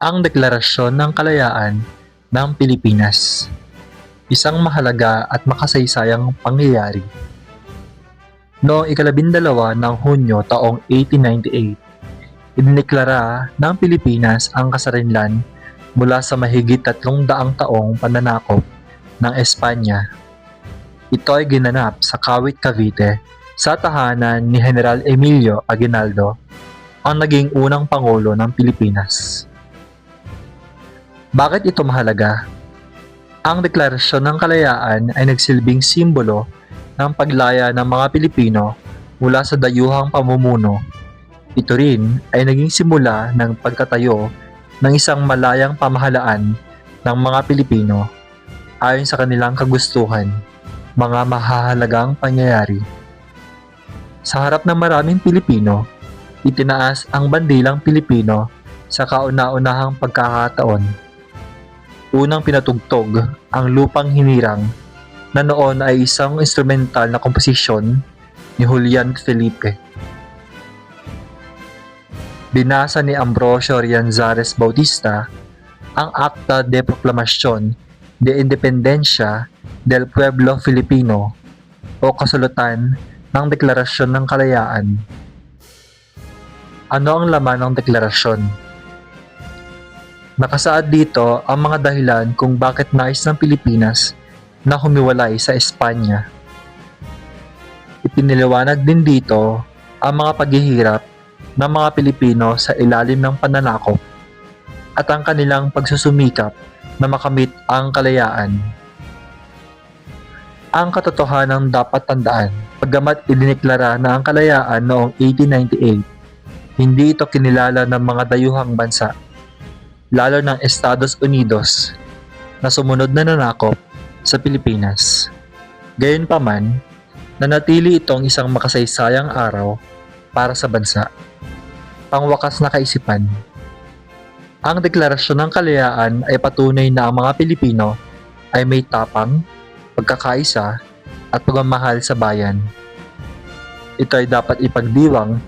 Ang Deklarasyon ng Kalayaan ng Pilipinas. Isang mahalaga at makasaysayang pangyayari. Noong ika-12 ng Hunyo taong 1898, idineklara ng Pilipinas ang kasarinlan mula sa mahigit 300 taong pananakop ng Espanya. Ito ay ginanap sa Kawit, Cavite sa tahanan ni General Emilio Aguinaldo, ang naging unang Pangulo ng Pilipinas. Bakit ito mahalaga? Ang Deklarasyon ng Kalayaan ay nagsilbing simbolo ng paglaya ng mga Pilipino mula sa dayuhang pamumuno. Ito rin ay naging simula ng pagtatayo ng isang malayang pamahalaan ng mga Pilipino ayon sa kanilang kagustuhan, mga mahahalagang pangyayari. Sa harap ng maraming Pilipino, itinaas ang bandilang Pilipino sa kauna-unahang pagkakataon. Unang pinatugtog ang Lupang Hinirang na noon ay isang instrumental na komposisyon ni Julian Felipe. Binasa ni Ambrosio Rianzares Bautista ang Acta de Proclamación de Independencia del Pueblo Filipino o kasulatan ng Deklarasyon ng Kalayaan. Ano ang laman ng deklarasyon? Nakasaad dito ang mga dahilan kung bakit nais ng Pilipinas na humiwalay sa Espanya. Ipiniliwanag din dito ang mga paghihirap ng mga Pilipino sa ilalim ng pananakop at ang kanilang pagsusumikap na makamit ang kalayaan. Ang katotohanan dapat tandaan, paggamat idineklara na ang kalayaan noong 1898, hindi ito kinilala ng mga dayuhang bansa, lalo ng Estados Unidos, na sumunod na nanakop sa Pilipinas. Gayunpaman, nanatili itong isang makasaysayang araw para sa bansa. Pangwakas na kaisipan. Ang Deklarasyon ng Kalayaan ay patunay na ang mga Pilipino ay may tapang, pagkakaisa, at pagmamahal sa bayan. Ito ay dapat ipagdiwang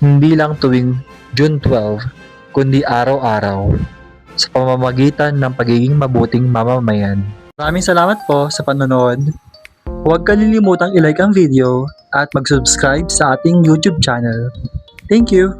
hindi lang tuwing June 12, kundi araw-araw, sa pamamagitan ng pagiging mabuting mamamayan. Maraming salamat po sa panonood. Huwag kalilimutang i-like ang video at mag-subscribe sa ating YouTube channel. Thank you!